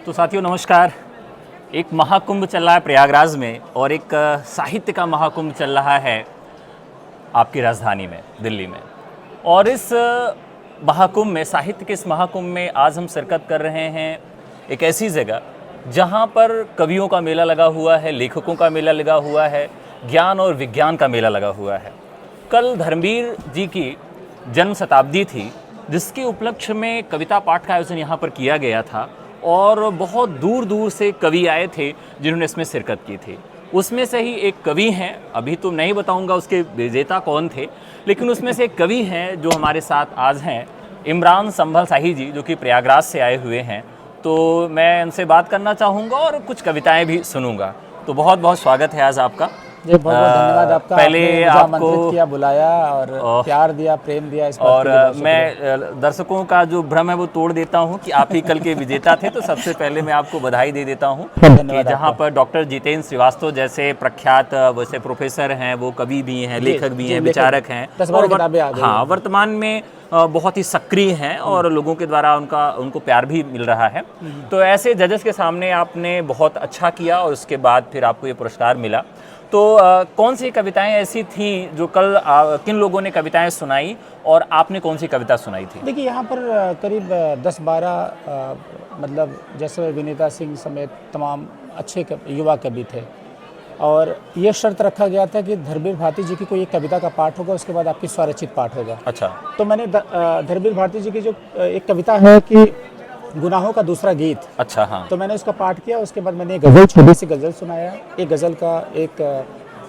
तो साथियों नमस्कार। एक महाकुंभ चल रहा है प्रयागराज में और एक साहित्य का महाकुंभ चल रहा है आपकी राजधानी में, दिल्ली में। और इस महाकुंभ में, साहित्य के इस महाकुंभ में आज हम शिरकत कर रहे हैं एक ऐसी जगह जहां पर कवियों का मेला लगा हुआ है, लेखकों का मेला लगा हुआ है, ज्ञान और विज्ञान का मेला लगा हुआ है। कल धर्मवीर जी की जन्म शताब्दी थी, जिसके उपलक्ष्य में कविता पाठ का आयोजन यहाँ पर किया गया था और बहुत दूर दूर से कवि आए थे जिन्होंने इसमें शिरकत की थी। उसमें से ही एक कवि हैं, अभी तो नहीं बताऊंगा उसके विजेता कौन थे, लेकिन उसमें से एक कवि हैं जो हमारे साथ आज हैं, इमरान संभल शाही जी, जो कि प्रयागराज से आए हुए हैं। तो मैं उनसे बात करना चाहूँगा और कुछ कविताएँ भी सुनूंगा। तो बहुत बहुत स्वागत है आज आपका। जी, बहुत बहुत धन्यवाद आपका। पहले आपको आमंत्रित किया, बुलाया और प्यार दिया, प्रेम दिया। इस और मैं दर्शकों का जो भ्रम है वो तोड़ देता हूं कि आप ही कल के विजेता थे। तो सबसे पहले मैं आपको बधाई दे देता हूं कि जहां पर डॉक्टर जितेंद्र श्रीवास्तव जैसे प्रख्यात वैसे प्रोफेसर हैं, वो कवि भी हैं, लेखक भी हैं, विचारक हैं, हाँ, वर्तमान में बहुत ही सक्रिय हैं और लोगों के द्वारा उनको प्यार भी मिल रहा है। तो ऐसे जजेस के सामने आपने बहुत अच्छा किया और उसके बाद फिर आपको ये पुरस्कार मिला। तो कौन सी कविताएं ऐसी थी जो कल किन लोगों ने कविताएं सुनाई और आपने कौन सी कविता सुनाई थी? देखिए, यहाँ पर करीब 10-12 मतलब जैसे विनीता सिंह समेत तमाम अच्छे युवा कवि थे और ये शर्त रखा गया था कि धर्मवीर भारती जी की कोई एक कविता का पाठ होगा, उसके बाद आपकी स्वरचित पाठ होगा। अच्छा। तो मैंने धर्मवीर भारती जी की जो एक कविता है कि गुनाहों का दूसरा गीत, अच्छा, हाँ, तो मैंने उसका पाठ किया। उसके बाद मैंने एक गज़ल, छोटी सी गज़ल सुनाया, एक गज़ल का एक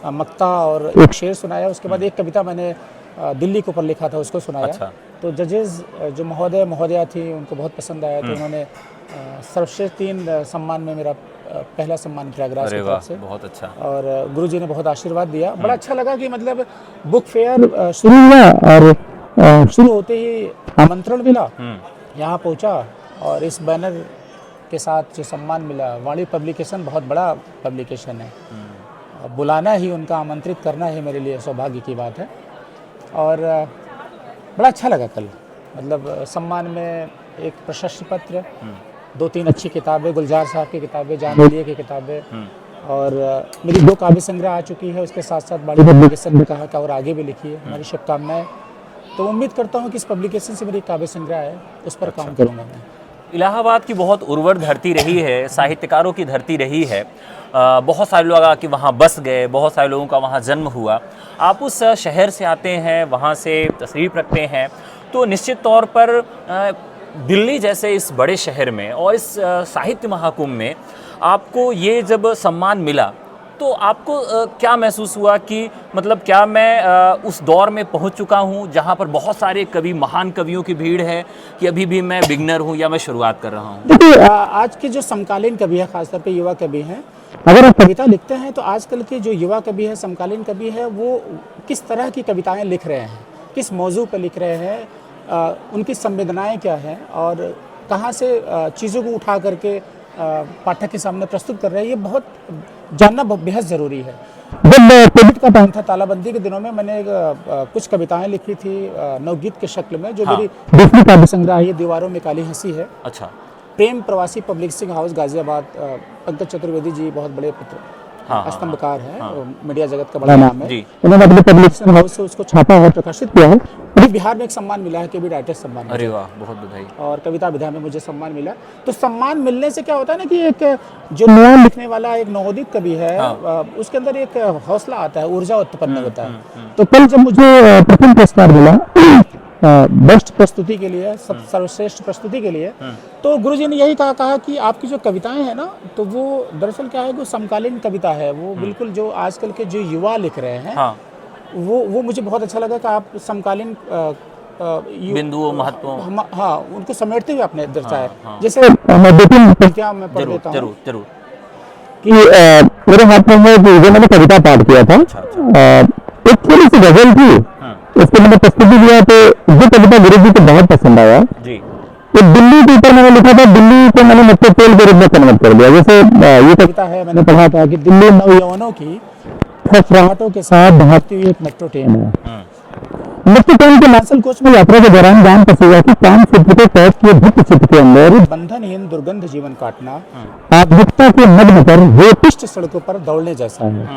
मक्ता और एक शेर सुनाया। उसके बाद एक कविता मैंने दिल्ली के ऊपर लिखा था, उसको सुनाया। अच्छा। तो जजेस जो महोदया थी, उनको बहुत पसंद आया। तो उन्होंने सर्वश्रेष्ठ 3 सम्मान में मेरा पहला सम्मान प्रयागराज की तरफ से, बहुत अच्छा, और गुरुजी ने बहुत आशीर्वाद दिया। बड़ा अच्छा लगा कि मतलब बुक फेयर शुरू हुआ और शुरू होते ही आमंत्रण मिला, यहाँ पहुँचा और इस बैनर के साथ जो सम्मान मिला, वाणी पब्लिकेशन बहुत बड़ा पब्लिकेशन है, बुलाना ही, उनका आमंत्रित करना ही मेरे लिए सौभाग्य की बात है। और बड़ा अच्छा लगा कल, मतलब सम्मान में एक प्रशस्ति पत्र, 2-3 अच्छी किताबें, गुलजार साहब की किताबें, जान लिये की किताबें, और मेरी 2 काव्य संग्रह आ चुकी है। उसके साथ साथ वाणी पब्लिकेशन ने कहा कि और आगे भी लिखिए, हमारी शुभकामनाएं। तो उम्मीद करता हूँ कि इस पब्लिकेशन से मेरी काव्य संग्रह है, उस पर काम करूँगा मैं। इलाहाबाद की बहुत उर्वर धरती रही है, साहित्यकारों की धरती रही है। बहुत सारे लोग आके वहाँ बस गए, बहुत सारे लोगों का वहाँ जन्म हुआ। आप उस शहर से आते हैं, वहाँ से तशरीफ़ रखते हैं, तो निश्चित तौर पर दिल्ली जैसे इस बड़े शहर में और इस साहित्य महाकुंभ में आपको ये जब सम्मान मिला तो आपको क्या महसूस हुआ कि मतलब क्या मैं उस दौर में पहुंच चुका हूं जहां पर बहुत सारे कवि, महान कवियों की भीड़ है, कि अभी भी मैं बिगनर हूं या मैं शुरुआत कर रहा हूं? देखिए, आज के जो समकालीन कवि है, खासतौर पे युवा कवि हैं, अगर आप कविता लिखते हैं तो आजकल के जो युवा कवि है, समकालीन कवि है, वो किस तरह की कविताएँ लिख रहे हैं, किस मौजू पर लिख रहे हैं, उनकी संवेदनाएँ क्या हैं और कहाँ से चीज़ों को उठा करके पाठक के सामने प्रस्तुत कर रहे हैं, ये बहुत जानना बेहद ज़रूरी है। जब कोविड का टाइम था, तालाबंदी के दिनों में, मैंने कुछ कविताएं लिखी थी नवगीत के शक्ल में, जो मेरी 2वीं काव्य संग्रह है, दीवारों में काली हंसी है। अच्छा। प्रेम प्रवासी पब्लिशिंग हाउस गाजियाबाद, पंकज चतुर्वेदी जी बहुत बड़े स्तंभकार है, मीडिया जगत का बड़ा नाम है, उन्होंने अपने पब्लिशिंग हाउस से उसको छापा है, प्रकाशित किया है। अभी बिहार में एक सम्मान मिला है, केबी राइटर्स सम्मान। अरे वाह, बहुत बधाई। और कविता विधा में मुझे सम्मान मिला। तो सम्मान मिलने से क्या होता है ना कि एक जो नया लिखने वाला एक नवोदित कवि है, उसके अंदर एक हौसला आता है, ऊर्जा उत्पन्न होता है। तो कल जब मुझे प्रथम पुरस्कार मिला बेस्ट प्रस्तुति के लिए, सर्वश्रेष्ठ प्रस्तुति के लिए, तो गुरुजी ने यही कहा कि आपकी जो कविताएं हैं ना, तो वो दरअसल क्या है कि समकालीन कविता है, वो बिल्कुल जो आजकल के जो युवा लिख रहे हैं, वो मुझे बहुत अच्छा लगा कि आप समकालीन बिंदुओं, महत्व, हाँ, उनको समेटते हुए आपने दर्शाया। जैसे मैं 2-3 पंक्तियां मैं पढ़ देता हूं। जरूर। कि मेरे हाथ में जो मैंने कविता पाठ किया था, एक थोड़ी सी गजल थी, उसको मैंने प्रस्तुति दिया, तो जो कविता गुरुजी को बहुत पसंद आया जी। तो दिल्ली के ऊपर मैंने लिखा था, दिल्ली को मैंने मेट्रोपोल के रूप में कन्वर्ट कर दिया। जैसे ये कविता है, मैंने पढ़ा था कि दिल्ली नौयौवनों की फसराहटों के साथ भागती हुई एक मेट्रो ट्रेन है। मृत्यु के मार्शल कोच में यात्रा के दौरान जान फंसेगा कि 5 फुट को कैद किए भित्त चित्र के अंदर बंधनहीन दुर्गंध जीवन काटना आधुनिकता के मग्न पर वेपिष्ट सड़कों पर दौड़ने जैसा है।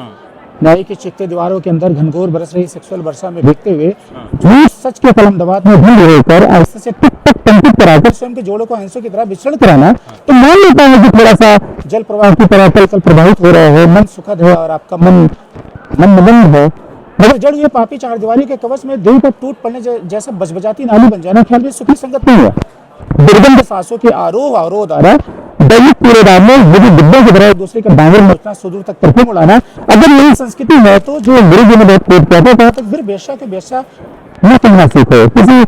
न्याय की चिकते दीवारों के अंदर घनघोर बरस रही सेक्सुअल वर्षा में भीगते हुए झूठ सच के कलम दबात में भूल होकर ऐसे से टुक टक टंकित कराकर स्वयं के जोड़ों को हंसों की तरह विचरण कराना तो मान लेता है कि थोड़ा सा जल प्रवाह की तरह कल प्रभावित हो रहा है, मन सुखद है और आपका मन मदमंद है, मगर जड़ हुए पापी चार दीवारी के कवच में दिल पर टूट पड़ने जैसा बजबजाती नाली बन जाना ख्याल में सुखी संगत नहीं है। दुर्गंध सांसों के आरोह अवरोध आ रहा दैनिक कूड़ेदार में यदि डिब्बों की तरह एक दूसरे के डांगर मोचना सुदूर तक परफ्यूम उड़ाना अगर नई संस्कृति है तो जो मेरे जी में बहुत कोट कहता था तो फिर बेशक के बेशा न कहना सीखो, किसी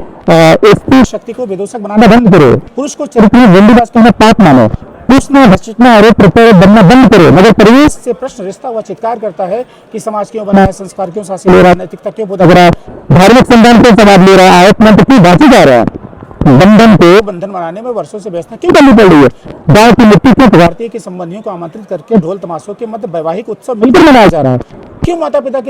स्त्री शक्ति को विदूषक बनाना बंद करो, पुरुष को चरित्र में वंडीबाज कहना पाप मानो, पूछना भ्रष्टाचार आरोप प्रत्यारोप बनना बंद करो। मगर परिवेश से प्रश्न रिश्ता हुआ चित्कार करता है कि समाज क्यों बना है, संस्कार क्यों सांसें ले रहा है, नैतिकता क्यों बोधा रहा है, धार्मिक संधान क्यों समाज ले रहा है, आयत मंत्र क्यों बांटी जा रहा है, बंधन को बंधन बनाने में वर्षों से व्यवस्था क्यों करनी पड़ रही है, गांव की मिट्टी क्यों भारतीय के संबंधियों को आमंत्रित करके ढोल तमाशों के मध्य वैवाहिक उत्सव मिलकर मनाया जा रहा है, क्यों माता पिता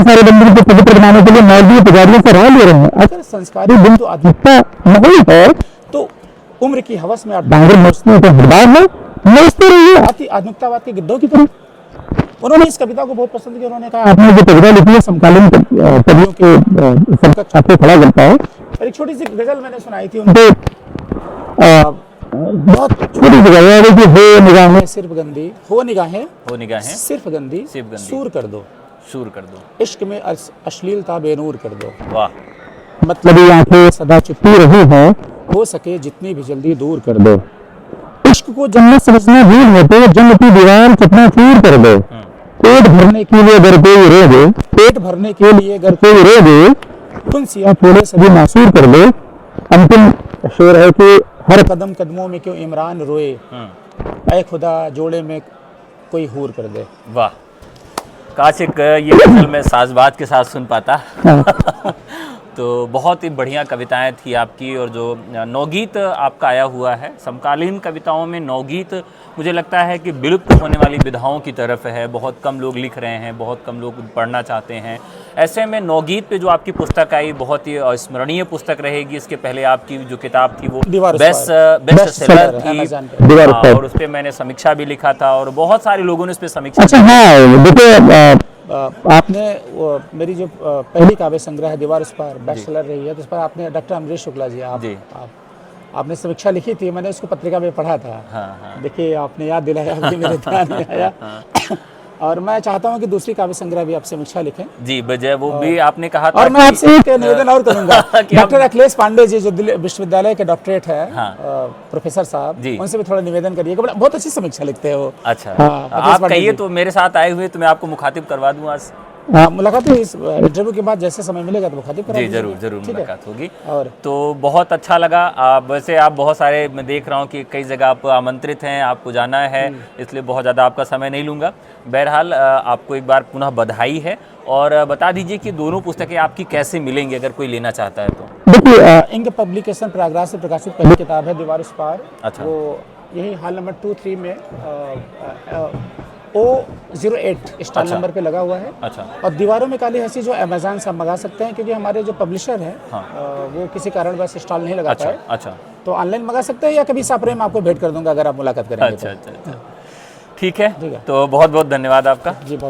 सारे बंधन को पवित्र बनाने के लिए मौलवी पुजारियों से राय ले रहे हैं। अगर संस्कारी बिंदु आधुनिकता नहीं है तो उम्र की हवस में आप डांगर मोचने को हरबार में मोचते रहिए आधुनिकतावाद के गिद्धों की तरह। उन्होंने इस कविता को बहुत पसंद किया। उन्होंने कहा आपने जो कविता लिखी है समकालीन कवियों के समकक्ष छात्र खड़ा करता है। और एक छोटी सी गजल मैंने सुनाई थी उनको, बहुत छोटी सी गजल है कि हो निगाहें सिर्फ गंदी, हो निगाहें सिर्फ गंदी, सूर कर दो इश्क में अश्लीलता बेनूर कर दो। वाह। मतलबी आंखें सदा चिपटी रही हैं, हो सके जितनी भी जल्दी दूर कर दो। इश्क को जन्नत समझना भूल है तो जन्नत की दीवार चकनाचूर कर दो। पेट भरने के लिए अगर कोई रो दे तुम सिया थोड़े सभी मासूर कर दो। अंतिम शेर है कि हर कदम कदमों में क्यों इमरान रोए, ऐ खुदा जोड़े में कोई हूर कर दे। वाह, काश एक ये गजल मैं साजबाज के साथ सुन पाता। तो बहुत ही बढ़िया कविताएं थी आपकी, और जो नौगीत आपका आया हुआ है, समकालीन कविताओं में नौगीत मुझे लगता है कि विलुप्त होने वाली विधाओं की तरफ है। बहुत कम लोग लिख रहे हैं, बहुत कम लोग पढ़ना चाहते हैं। ऐसे में नौगीत पे जो आपकी पुस्तक आई बहुत ही स्मरणीय पुस्तक रहेगी। इसके पहले आपकी जो किताब थी वो बेस्ट सेलर थी, और उस पर मैंने समीक्षा भी लिखा था और बहुत सारे लोगों ने उस पर समीक्षा। अच्छा हाँ, देखिए आपने मेरी जो पहली काव्य संग्रह है दीवार उस पर बेस्ट सेलर रही है, तो उस पर आपने डॉक्टर अमरीश शुक्ला जी आपने समीक्षा लिखी थी। मैंने उसको पत्रिका में पढ़ा था। हाँ। देखिए आपने याद दिलाया, अभी मेरे ध्यान में आया। और मैं चाहता हूं कि दूसरी काव्य संग्रह भी आप समीक्षा लिखें। जी बजय वो भी आपने कहा था। और मैं आपसे एक निवेदन और करूंगा डॉक्टर अखिलेश पांडे जी जो दिल्ली विश्वविद्यालय के डॉक्टरेट है, प्रोफेसर साहब, उनसे भी थोड़ा निवेदन करिएगा, बहुत अच्छी समीक्षा लिखते हो। अच्छा आप कहिए तो मेरे साथ आए हुए तो मैं आपको मुखातिब करवा दूं आज। मुलाकात इस इंटरव्यू के बाद जैसे समय मिलेगा तो मुखातिब करा। जी जरूर मुलाकात होगी। और तो बहुत अच्छा लगा। वैसे आप बहुत सारे, मैं देख रहा हूँ कि कई जगह आप आमंत्रित हैं, आपको जाना है, इसलिए बहुत ज़्यादा आपका समय नहीं लूँगा। बहरहाल आपको एक बार पुनः बधाई है, और बता दीजिए कि दोनों पुस्तकें आपकी कैसे मिलेंगी अगर कोई लेना चाहता है तो। देखिए इंक पब्लिकेशन प्रयागराज से प्रकाशित पहली किताब है दीवार उस पार। अच्छा। वो यही हॉल नंबर 23 में O08 स्टॉल नंबर पे लगा हुआ है। अच्छा। और दीवारों में काली हंसी जो अमेज़न से आप मंगा सकते हैं, क्योंकि हमारे जो पब्लिशर हैं वो किसी कारणवश स्टॉल नहीं लगाता है। अच्छा। तो ऑनलाइन मंगा सकते हैं या कभी सापरे में आपको भेंट कर दूंगा अगर आप मुलाकात करेंगे। अच्छा। ठीक है, तो बहुत बहुत धन्यवाद आपका। जी बहुत।